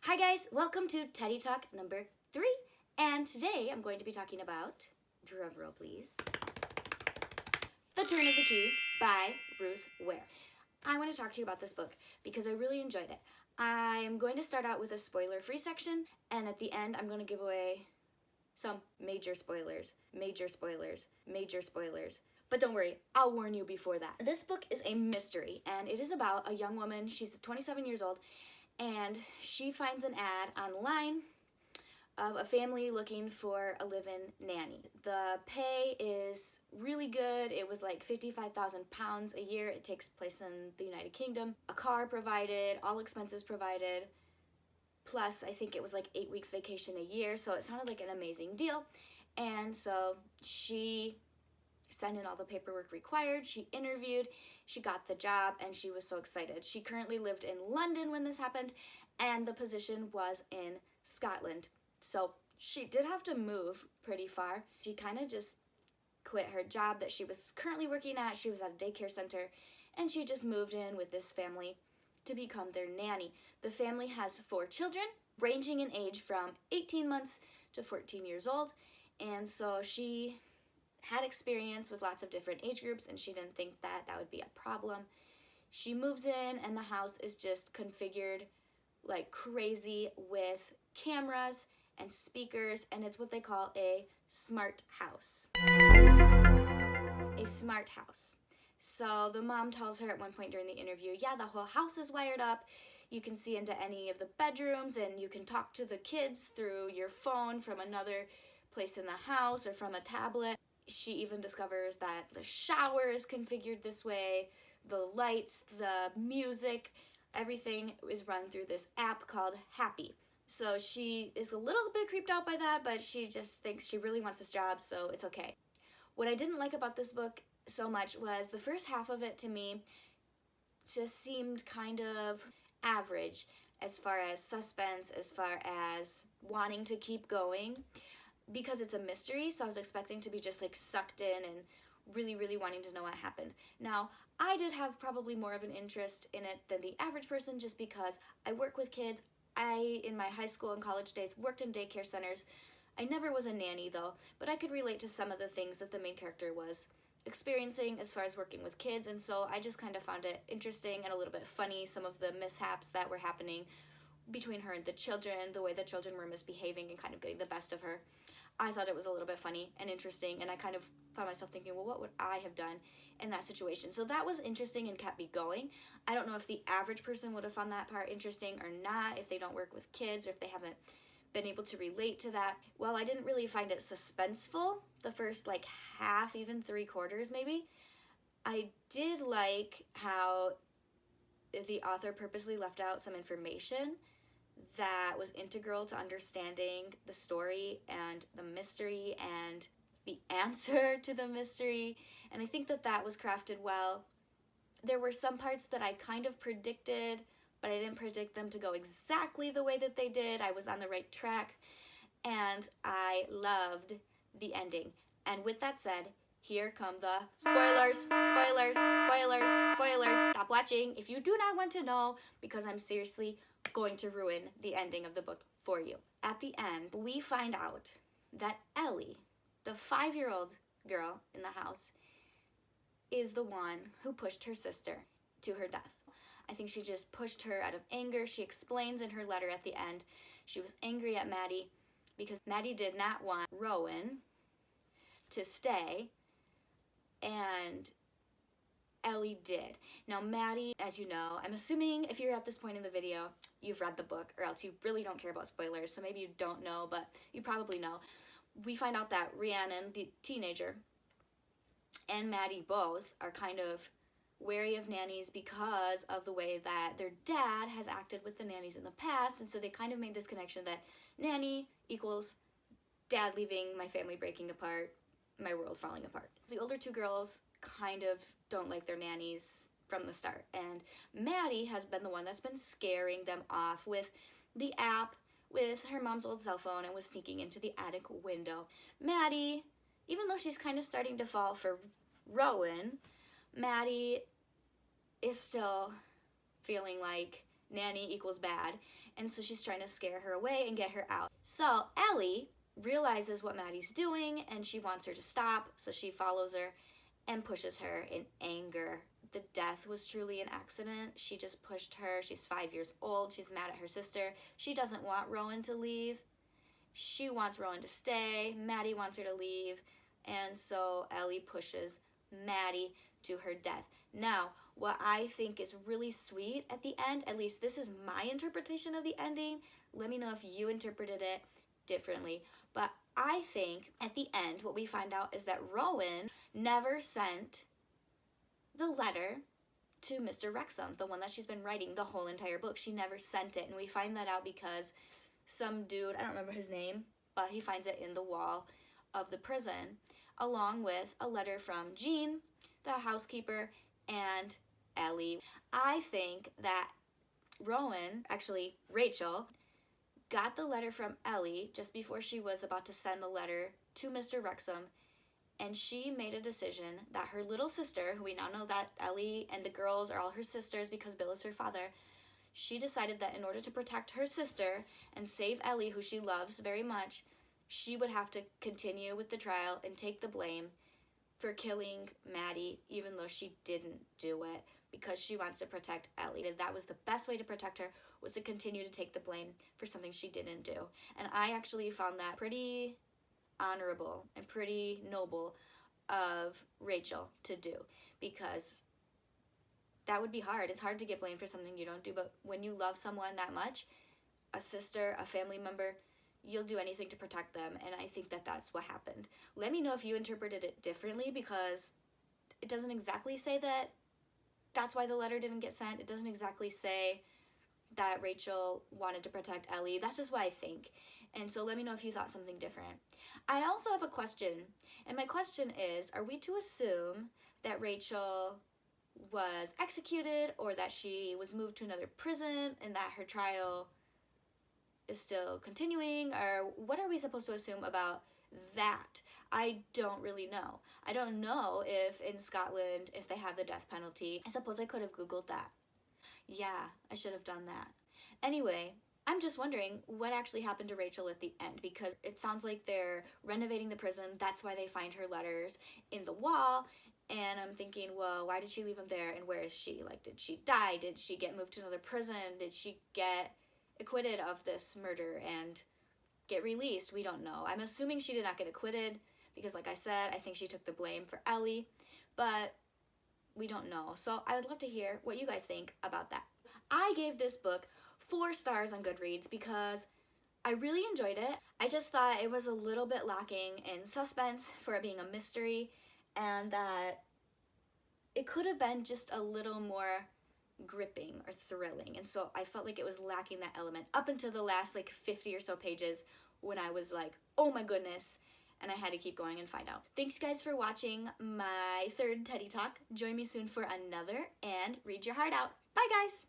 Hi guys, welcome to Teddy Talk number 3, and today I'm going to be talking about, drumroll please, The Turn of the Key by Ruth Ware. I want to talk to you about this book because I really enjoyed it. I'm going to start out with a spoiler-free section, and at the end I'm going to give away some major spoilers. But don't worry, I'll warn you before that. This book is a mystery, and it is about a young woman. She's 27 years old, and she finds an ad online of a family looking for a live-in nanny. The pay is really good. It was like £55,000 a year. It takes place in the United Kingdom. A car provided, all expenses provided, plus I think it was like 8 weeks vacation a year, so it sounded like an amazing deal. And so she sent in all the paperwork required, she interviewed, she got the job, and she was so excited. She currently lived in London when this happened, and the position was in Scotland. So she did have to move pretty far. She kind of just quit her job that she was currently working at. She was at a daycare center, and she just moved in with this family to become their nanny. The family has 4 children, ranging in age from 18 months to 14 years old, and so she had experience with lots of different age groups, and she didn't think that would be a problem. She moves in, and the house is just configured like crazy with cameras and speakers, and it's what they call a smart house. A smart house. So the mom tells her at one point during the interview, yeah, the whole house is wired up. You can see into any of the bedrooms, and you can talk to the kids through your phone from another place in the house or from a tablet. She even discovers that the shower is configured this way, the lights, the music, everything is run through this app called Happy. So she is a little bit creeped out by that, but she just thinks she really wants this job, so it's okay. What I didn't like about this book so much was the first half of it to me just seemed kind of average as far as suspense, as far as wanting to keep going. Because it's a mystery, so I was expecting to be just like sucked in and really, really wanting to know what happened. Now, I did have probably more of an interest in it than the average person just because I work with kids. I, in my high school and college days, worked in daycare centers. I never was a nanny though, but I could relate to some of the things that the main character was experiencing as far as working with kids, and so I just kind of found it interesting and a little bit funny, some of the mishaps that were happening between her and the children, the way the children were misbehaving and kind of getting the best of her. I thought it was a little bit funny and interesting, and I kind of found myself thinking, well, what would I have done in that situation? So that was interesting and kept me going. I don't know if the average person would have found that part interesting or not, if they don't work with kids or if they haven't been able to relate to that. While I didn't really find it suspenseful, the first like half, even 3/4 maybe, I did like how the author purposely left out some information that was integral to understanding the story and the mystery and the answer to the mystery, and I think that was crafted well. There were some parts that I kind of predicted, but I didn't predict them to go exactly the way that they did. I was on the right track, and I loved the ending. And with that said, here come the spoilers. Stop watching if you do not want to know, because I'm seriously going to ruin the ending of the book for you. At the end, we find out that Ellie, the 5-year-old girl in the house, is the one who pushed her sister to her death. I think she just pushed her out of anger. She explains in her letter at the end she was angry at Maddie because Maddie did not want Rowan to stay, and Ellie did. Now, Maddie, as you know, I'm assuming if you're at this point in the video, you've read the book, or else you really don't care about spoilers, so maybe you don't know, but you probably know. We find out that Rhiannon, the teenager, and Maddie both are kind of wary of nannies because of the way that their dad has acted with the nannies in the past, and so they kind of made this connection that nanny equals dad leaving, my family breaking apart, my world falling apart. The older 2 girls kind of don't like their nannies from the start, and Maddie has been the one that's been scaring them off with the app, with her mom's old cell phone, and was sneaking into the attic window. Maddie, even though she's kind of starting to fall for Rowan, Maddie is still feeling like nanny equals bad, and so she's trying to scare her away and get her out. So Ellie realizes what Maddie's doing, and she wants her to stop, so she follows her and pushes her in anger. The death was truly an accident. She just pushed her. She's 5 years old. She's mad at her sister. She doesn't want Rowan to leave. She wants Rowan to stay. Maddie wants her to leave. And so Ellie pushes Maddie to her death. Now, what I think is really sweet at the end, at least this is my interpretation of the ending. Let me know if you interpreted it differently. But I think at the end, what we find out is that Rowan never sent the letter to Mr. Wrexham, the one that she's been writing the whole entire book. She never sent it, and we find that out because some dude, I don't remember his name, but he finds it in the wall of the prison, along with a letter from Jean, the housekeeper, and Ellie. I think that Rachel, got the letter from Ellie just before she was about to send the letter to Mr. Wrexham, and she made a decision that her little sister, who we now know that Ellie and the girls are all her sisters because Bill is her father, she decided that in order to protect her sister and save Ellie, who she loves very much, she would have to continue with the trial and take the blame for killing Maddie, even though she didn't do it, because she wants to protect Ellie. That was the best way to protect her, was to continue to take the blame for something she didn't do. And I actually found that pretty honorable and pretty noble of Rachel to do, because that would be hard. It's hard to get blamed for something you don't do, but when you love someone that much, a sister, a family member, you'll do anything to protect them, and I think that that's what happened. Let me know if you interpreted it differently, because it doesn't exactly say that that's why the letter didn't get sent. It doesn't exactly say that Rachel wanted to protect Ellie. That's just what I think. And so let me know if you thought something different. I also have a question, and my question is, are we to assume that Rachel was executed, or that she was moved to another prison and that her trial is still continuing, or what are we supposed to assume about that? I don't really know. I don't know if in Scotland, if they have the death penalty. I suppose I could have Googled that. Yeah, I should have done that. Anyway, I'm just wondering what actually happened to Rachel at the end, because it sounds like they're renovating the prison. That's why they find her letters in the wall. And I'm thinking, well, why did she leave them there, and where is she? Like, did she die? Did she get moved to another prison? Did she get acquitted of this murder and get released? We don't know. I'm assuming she did not get acquitted because, like I said, I think she took the blame for Ellie, but we don't know. So I would love to hear what you guys think about that. I gave this book 4 stars on Goodreads because I really enjoyed it. I just thought it was a little bit lacking in suspense for it being a mystery, and that it could have been just a little more gripping or thrilling, and so I felt like it was lacking that element up until the last 50 or so pages, when I was like, oh my goodness, and I had to keep going and find out. Thanks guys for watching my 3rd Teddy Talk. Join me soon for another, and read your heart out. Bye guys!